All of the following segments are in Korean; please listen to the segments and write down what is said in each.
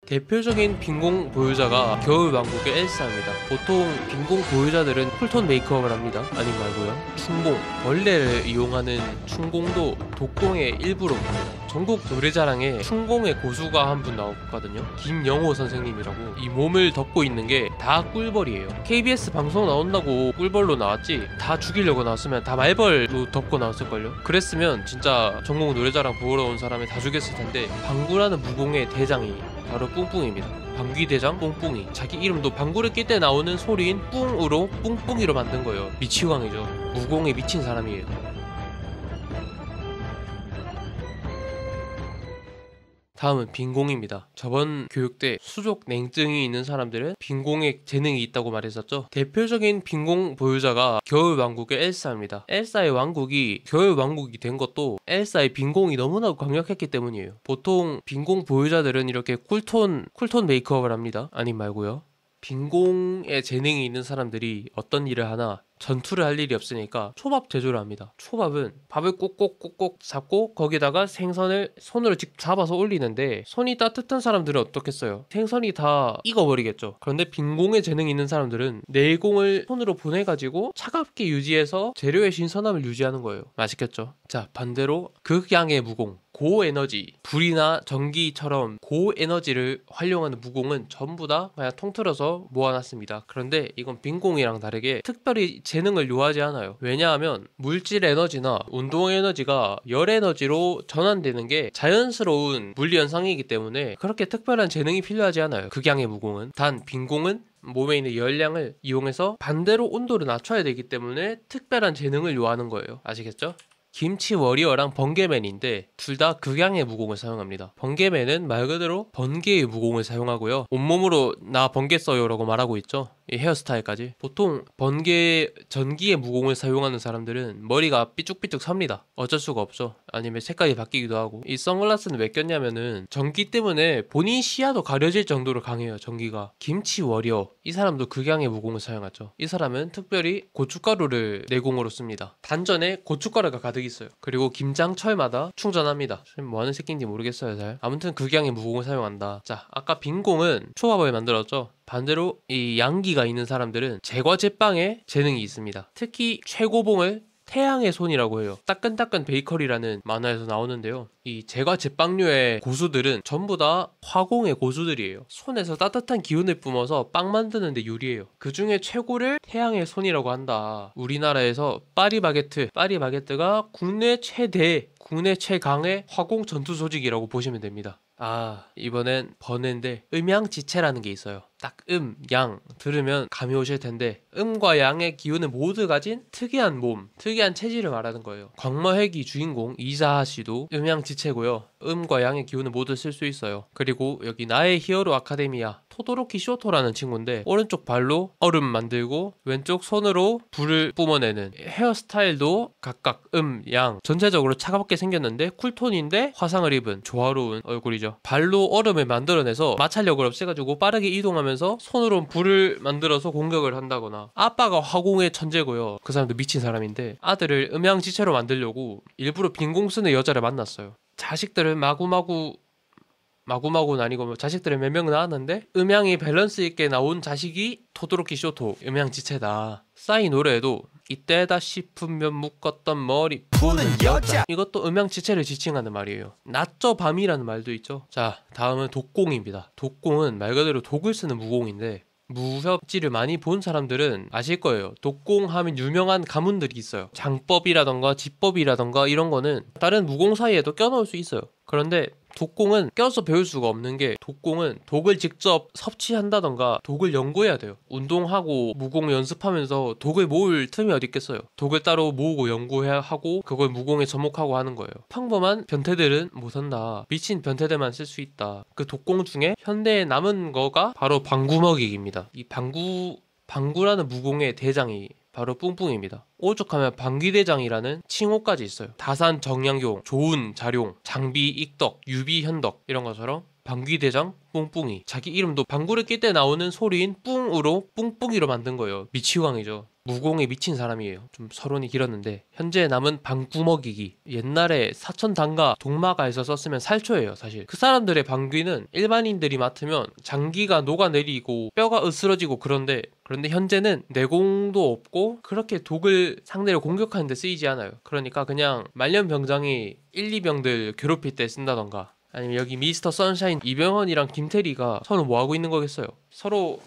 대표적인 빈공 보유자가 겨울왕국의 엘사입니다. 보통 빈공 보유자들은 쿨톤 메이크업을 합니다. 아님 말고요. 춘공, 벌레를 이용하는 춘공도 독공의 일부로 전국 노래자랑에 춘공의 고수가 한 분 나왔거든요. 김영호 선생님이라고. 이 몸을 덮고 있는 게 다 꿀벌이에요. KBS 방송 나온다고 꿀벌로 나왔지, 다 죽이려고 나왔으면 다 말벌로 덮고 나왔을걸요. 그랬으면 진짜 전국 노래자랑 보러 온 사람이 다 죽였을 텐데, 방구라는 무공의 대장이 바로 뿡뿡입니다. 방귀대장 뿡뿡이. 자기 이름도 방구를 낄 때 나오는 소리인 뿡으로 뿡뿡이로 만든 거예요. 미치광이죠. 무공에 미친 사람이에요. 다음은 빈공입니다. 저번 교육 때 수족 냉증이 있는 사람들은 빈공에 재능이 있다고 말했었죠. 대표적인 빈공 보유자가 겨울왕국의 엘사입니다. 엘사의 왕국이 겨울왕국이 된 것도 엘사의 빈공이 너무나 강력했기 때문이에요. 보통 빈공 보유자들은 이렇게 쿨톤 메이크업을 합니다. 아님 말고요. 빈공에 재능이 있는 사람들이 어떤 일을 하나, 전투를 할 일이 없으니까 초밥 제조를 합니다. 초밥은 밥을 꼭꼭꼭꼭 잡고 거기다가 생선을 손으로 직접 잡아서 올리는데, 손이 따뜻한 사람들은 어떻겠어요? 생선이 다 익어버리겠죠. 그런데 빈공에 재능이 있는 사람들은 내공을 손으로 보내가지고 차갑게 유지해서 재료의 신선함을 유지하는 거예요. 맛있겠죠? 자, 반대로 극양의 무공, 고에너지, 불이나 전기처럼 고에너지를 활용하는 무공은 전부 다 그냥 통틀어서 모아놨습니다. 그런데 이건 빈공이랑 다르게 특별히 재능을 요하지 않아요. 왜냐하면 물질 에너지나 운동 에너지가 열 에너지로 전환되는 게 자연스러운 물리 현상이기 때문에 그렇게 특별한 재능이 필요하지 않아요. 극양의 무공은. 단 빈공은 몸에 있는 열량을 이용해서 반대로 온도를 낮춰야 되기 때문에 특별한 재능을 요하는 거예요. 아시겠죠? 김치 워리어랑 번개맨인데 둘 다 극양의 무공을 사용합니다. 번개맨은 말 그대로 번개의 무공을 사용하고요. 온몸으로 나 번개 써요 라고 말하고 있죠. 이 헤어스타일까지. 보통 번개 전기의 무공을 사용하는 사람들은 머리가 삐쭉삐쭉 섭니다. 어쩔 수가 없죠. 아니면 색깔이 바뀌기도 하고. 이 선글라스는 왜 꼈냐면은 전기 때문에 본인 시야도 가려질 정도로 강해요. 전기가. 김치 워리어, 이 사람도 극양의 무공을 사용하죠. 이 사람은 특별히 고춧가루를 내공으로 씁니다. 단전에 고춧가루가 가득 있어요. 그리고 김장철마다 충전합니다. 뭐하는 새끼인지 모르겠어요 잘. 아무튼 극양의 무공을 사용한다. 자, 아까 빈공은 초밥을 만들었죠. 반대로 이 양기가 있는 사람들은 제과 제빵에 재능이 있습니다. 특히 최고봉을 태양의 손이라고 해요. 따끈따끈 베이커리라는 만화에서 나오는데요. 이 제과 제빵류의 고수들은 전부 다 화공의 고수들이에요. 손에서 따뜻한 기운을 뿜어서 빵 만드는 데 유리해요. 그 중에 최고를 태양의 손이라고 한다. 우리나라에서 파리바게트가 국내 최강의 화공 전투 조직이라고 보시면 됩니다. 아, 이번엔 번외인데 음양지체라는 게 있어요. 딱 양 들으면 감이 오실 텐데, 음과 양의 기운을 모두 가진 특이한 몸, 특이한 체질을 말하는 거예요. 광머회기 주인공 이자하 씨도 음양지체고요. 음과 양의 기운을 모두 쓸 수 있어요. 그리고 여기 나의 히어로 아카데미아 토도로키 쇼토라는 친구인데, 오른쪽 발로 얼음 만들고 왼쪽 손으로 불을 뿜어내는 헤어스타일도 각각 양 전체적으로 차갑게 생겼는데 쿨톤인데 화상을 입은 조화로운 얼굴이죠. 발로 얼음을 만들어내서 마찰력을 없애가지고 빠르게 이동하면서 손으로 불을 만들어서 공격을 한다거나. 아빠가 화공의 천재고요. 그 사람도 미친 사람인데 아들을 음양지체로 만들려고 일부러 빈공 쓰는 여자를 만났어요. 자식들을 마구마구는 아니고 뭐 자식들을 몇 명 낳았는데 음양이 밸런스 있게 나온 자식이 토도로키 쇼토 음양지체다. 싸이 노래에도 이때다 싶으면 묶었던 머리 푸는 여자, 이것도 음양지체를 지칭하는 말이에요. 낮저 밤이라는 말도 있죠. 자, 다음은 독공입니다. 독공은 말 그대로 독을 쓰는 무공인데, 무협지를 많이 본 사람들은 아실 거예요. 독공하면 유명한 가문들이 있어요. 장법이라던가 지법이라던가 이런 거는 다른 무공 사이에도 껴넣을 수 있어요. 그런데 독공은 껴서 배울 수가 없는 게, 독공은 독을 직접 섭취한다던가 독을 연구해야 돼요. 운동하고 무공 연습하면서 독을 모을 틈이 어디 있겠어요. 독을 따로 모으고 연구해야 하고 그걸 무공에 접목하고 하는 거예요. 평범한 변태들은 못한다. 미친 변태들만 쓸 수 있다. 그 독공 중에 현대에 남은 거가 바로 방구먹이기입니다. 이 방구라는 무공의 대장이 바로 뿡뿡입니다. 오죽하면 방귀대장이라는 칭호까지 있어요. 다산 정약용, 좋은 자룡, 장비 익덕, 유비 현덕 이런 것처럼 방귀대장 뿡뿡이. 자기 이름도 방구를 낄 때 나오는 소리인 뿡으로 뿡뿡이로 만든 거예요. 미치광이죠. 무공에 미친 사람이에요. 좀 서론이 길었는데 현재 남은 방구먹이기. 옛날에 사천단가 동마가에서 썼으면 살초예요. 사실 그 사람들의 방귀는 일반인들이 맡으면 장기가 녹아내리고 뼈가 으스러지고 그런데 현재는 내공도 없고 그렇게 독을 상대를 공격하는 데 쓰이지 않아요. 그러니까 그냥 말년병장이 1, 2병들 괴롭힐 때 쓴다던가 아니면 여기 미스터 선샤인 이병헌이랑 김태리가 서로 뭐하고 있는 거겠어요. 서로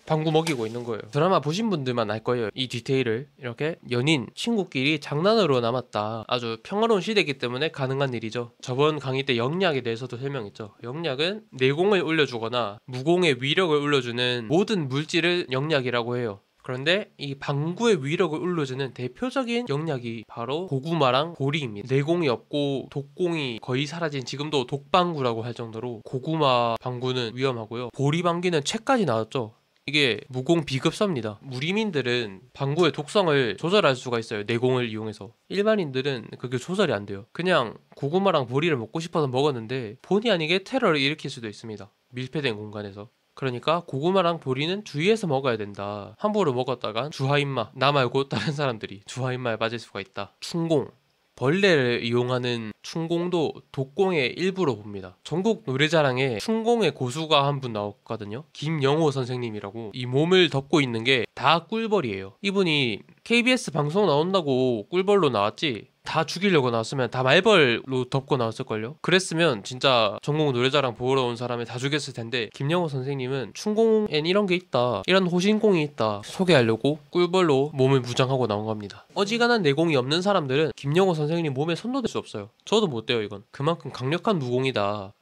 방구 먹이고 있는 거예요. 드라마 보신 분들만 알 거예요. 이 디테일을. 이렇게 연인, 친구끼리 장난으로 남았다. 아주 평화로운 시대이기 때문에 가능한 일이죠. 저번 강의 때 영약에 대해서도 설명했죠. 영약은 내공을 올려주거나 무공의 위력을 올려주는 모든 물질을 영약이라고 해요. 그런데 이 방구의 위력을 올려주는 대표적인 영약이 바로 고구마랑 보리입니다. 내공이 없고 독공이 거의 사라진 지금도 독방구라고 할 정도로 고구마 방구는 위험하고요. 보리 방귀는 책까지 나왔죠. 이게 무공 비급서입니다. 무리민들은 방구의 독성을 조절할 수가 있어요. 내공을 이용해서. 일반인들은 그게 조절이 안 돼요. 그냥 고구마랑 보리를 먹고 싶어서 먹었는데 본의 아니게 테러를 일으킬 수도 있습니다. 밀폐된 공간에서. 그러니까 고구마랑 보리는 주의해서 먹어야 된다. 함부로 먹었다간 주하인마, 나 말고 다른 사람들이 주하인마에 빠질 수가 있다. 충공. 벌레를 이용하는 충공도 독공의 일부로 봅니다. 전국 노래자랑에 충공의 고수가 한 분 나왔거든요. 김영호 선생님이라고. 이 몸을 덮고 있는 게 다 꿀벌이에요. 이분이 KBS 방송 나온다고 꿀벌로 나왔지 다 죽이려고 나왔으면 다 말벌로 덮고 나왔을걸요. 그랬으면 진짜 전국 노래자랑 보러 온 사람을 다 죽였을 텐데 김영호 선생님은 충공엔 이런 게 있다, 이런 호신공이 있다 소개하려고 꿀벌로 몸을 무장하고 나온 겁니다. 어지간한 내공이 없는 사람들은 김영호 선생님 몸에 손도 댈 수 없어요. 저도 못 돼요. 이건 그만큼 강력한 무공이다.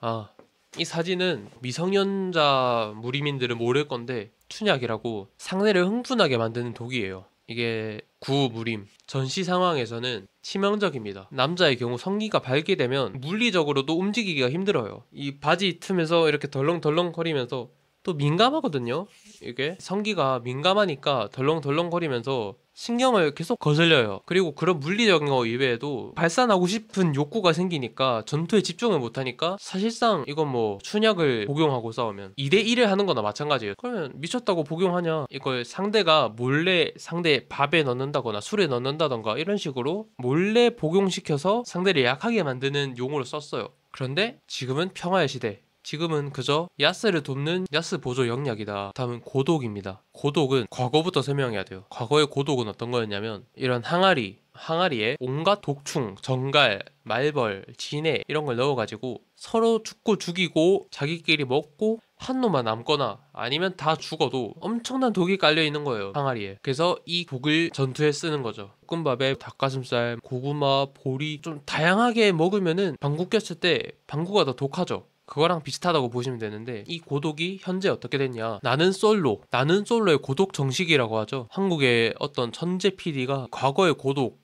이 사진은 미성년자 무리민들은 모를 건데 춘약이라고 상대를 흥분하게 만드는 독이에요. 이게 구무림. 전시 상황에서는 치명적입니다. 남자의 경우 성기가 발기되면 물리적으로도 움직이기가 힘들어요. 이 바지 틈에서 이렇게 덜렁덜렁거리면서 또 민감하거든요. 이게 성기가 민감하니까 덜렁덜렁거리면서 신경을 계속 거슬려요. 그리고 그런 물리적인 거 이외에도 발산하고 싶은 욕구가 생기니까 전투에 집중을 못하니까 사실상 이건 뭐 춘약을 복용하고 싸우면 2대1을 하는 거나 마찬가지예요. 그러면 미쳤다고 복용하냐. 이걸 상대가 몰래 상대 밥에 넣는다거나 술에 넣는다던가 이런 식으로 몰래 복용시켜서 상대를 약하게 만드는 용어로 썼어요. 그런데 지금은 평화의 시대. 지금은 그저 야스를 돕는 야스 보조 영약이다. 다음은 고독입니다. 고독은 과거부터 설명해야 돼요. 과거의 고독은 어떤 거였냐면 이런 항아리에 온갖 독충, 정갈, 말벌, 진해 이런 걸 넣어가지고 서로 죽고 죽이고 자기끼리 먹고 한 놈만 남거나 아니면 다 죽어도 엄청난 독이 깔려있는 거예요. 항아리에. 그래서 이 독을 전투에 쓰는 거죠. 볶음밥에 닭가슴살, 고구마, 보리 좀 다양하게 먹으면은 방구 꼈을 때 방구가 더 독하죠. 그거랑 비슷하다고 보시면 되는데 이 고독이 현재 어떻게 됐냐. 나는 솔로의 고독 정식이라고 하죠. 한국의 어떤 천재 PD가 과거의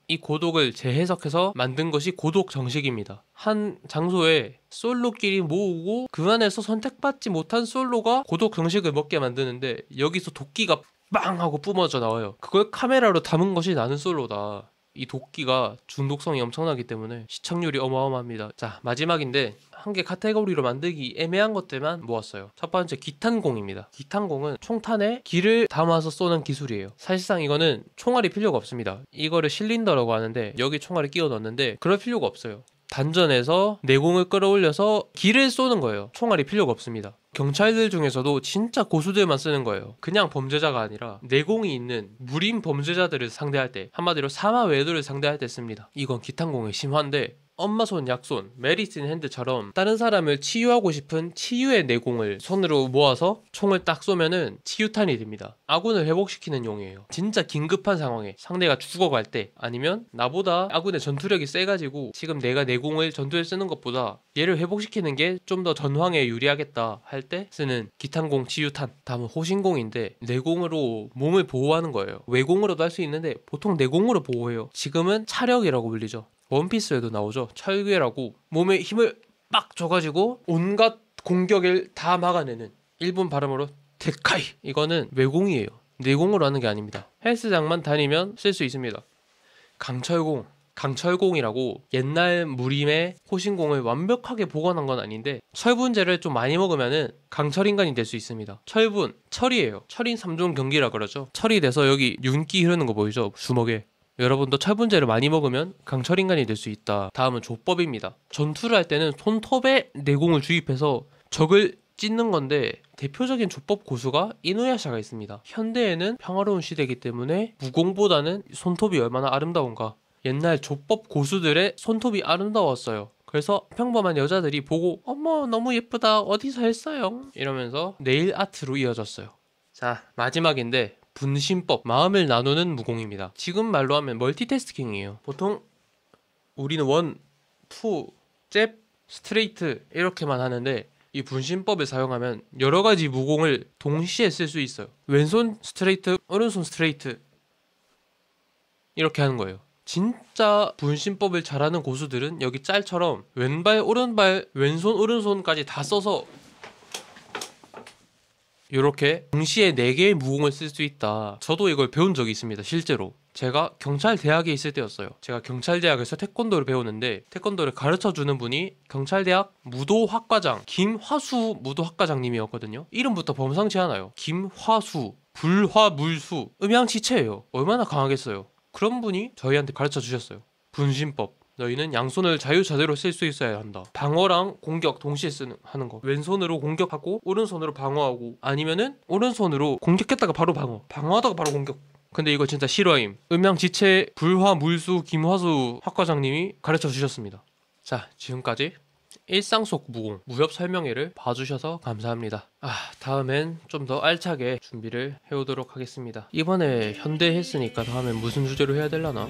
이 고독을 재해석해서 만든 것이 고독 정식입니다. 한 장소에 솔로끼리 모으고 그 안에서 선택받지 못한 솔로가 고독 정식을 먹게 만드는데 여기서 도끼가 빵 하고 뿜어져 나와요. 그걸 카메라로 담은 것이 나는 솔로다. 이 도끼가 중독성이 엄청나기 때문에 시청률이 어마어마합니다. 자, 마지막인데 한 개 카테고리로 만들기 애매한 것들만 모았어요. 첫 번째 기탄공입니다. 기탄공은 총탄에 기를 담아서 쏘는 기술이에요. 사실상 이거는 총알이 필요가 없습니다. 이거를 실린더라고 하는데 여기 총알을 끼워 넣는데 그럴 필요가 없어요. 단전에서 내공을 끌어올려서 기를 쏘는 거예요. 총알이 필요가 없습니다. 경찰들 중에서도 진짜 고수들만 쓰는 거예요. 그냥 범죄자가 아니라 내공이 있는 무림 범죄자들을 상대할 때, 한마디로 사마 외도를 상대할 때 씁니다. 이건 기탄공의 심화인데 엄마 손 약손, 메리슨 핸드처럼 다른 사람을 치유하고 싶은 치유의 내공을 손으로 모아서 총을 딱 쏘면은 치유탄이 됩니다. 아군을 회복시키는 용이에요. 진짜 긴급한 상황에 상대가 죽어갈 때 아니면 나보다 아군의 전투력이 세가지고 지금 내가 내공을 전투에 쓰는 것보다 얘를 회복시키는 게 좀 더 전황에 유리하겠다 할 때 쓰는 기탄공 치유탄. 다음은 호신공인데 내공으로 몸을 보호하는 거예요. 외공으로도 할 수 있는데 보통 내공으로 보호해요. 지금은 차력이라고 불리죠. 원피스에도 나오죠. 철괴라고 몸에 힘을 막 줘가지고 온갖 공격을 다 막아내는 일본 발음으로 데카이. 이거는 외공이에요. 내공으로 하는 게 아닙니다. 헬스장만 다니면 쓸 수 있습니다. 강철공. 강철공이라고 옛날 무림의 호신공을 완벽하게 복원한 건 아닌데 철분제를 좀 많이 먹으면은 강철인간이 될 수 있습니다. 철분, 철이에요. 철인 3종 경기라 그러죠. 철이 돼서 여기 윤기 흐르는 거 보이죠? 주먹에. 여러분도 철분제를 많이 먹으면 강철인간이 될 수 있다. 다음은 조법입니다. 전투를 할 때는 손톱에 내공을 주입해서 적을 찢는 건데 대표적인 조법 고수가 이누야샤가 있습니다. 현대에는 평화로운 시대이기 때문에 무공보다는 손톱이 얼마나 아름다운가. 옛날 조법 고수들의 손톱이 아름다웠어요. 그래서 평범한 여자들이 보고 어머 너무 예쁘다 어디서 했어요? 이러면서 네일 아트로 이어졌어요. 자 마지막인데 분신법, 마음을 나누는 무공입니다. 지금 말로 하면 멀티태스킹이에요. 보통 우리는 원, 투, 잽, 스트레이트 이렇게만 하는데 이 분신법을 사용하면 여러 가지 무공을 동시에 쓸 수 있어요. 왼손 스트레이트, 오른손 스트레이트 이렇게 하는 거예요. 진짜 분신법을 잘하는 고수들은 여기 짤처럼 왼발, 오른발, 왼손, 오른손까지 다 써서 이렇게 동시에 4개의 무공을 쓸 수 있다. 저도 이걸 배운 적이 있습니다. 실제로. 제가 경찰대학에 있을 때였어요. 제가 경찰대학에서 태권도를 배우는데 태권도를 가르쳐주는 분이 경찰대학 무도학과장 김화수 무도학과장님이었거든요. 이름부터 범상치 않아요. 김화수, 불화물수, 음양지체예요. 얼마나 강하겠어요. 그런 분이 저희한테 가르쳐주셨어요. 분신법. 너희는 양손을 자유자재로 쓸 수 있어야 한다. 방어랑 공격 동시에 하는 거. 왼손으로 공격하고 오른손으로 방어하고 아니면은 오른손으로 공격했다가 바로 방어하다가 바로 공격. 근데 이거 진짜 실화임. 음양지체 불화물수 김화수 학과장님이 가르쳐 주셨습니다. 자 지금까지 일상 속 무공 무협 설명회를 봐주셔서 감사합니다. 다음엔 좀 더 알차게 준비를 해오도록 하겠습니다. 이번에 현대 했으니까 다음엔 무슨 주제로 해야 되려나?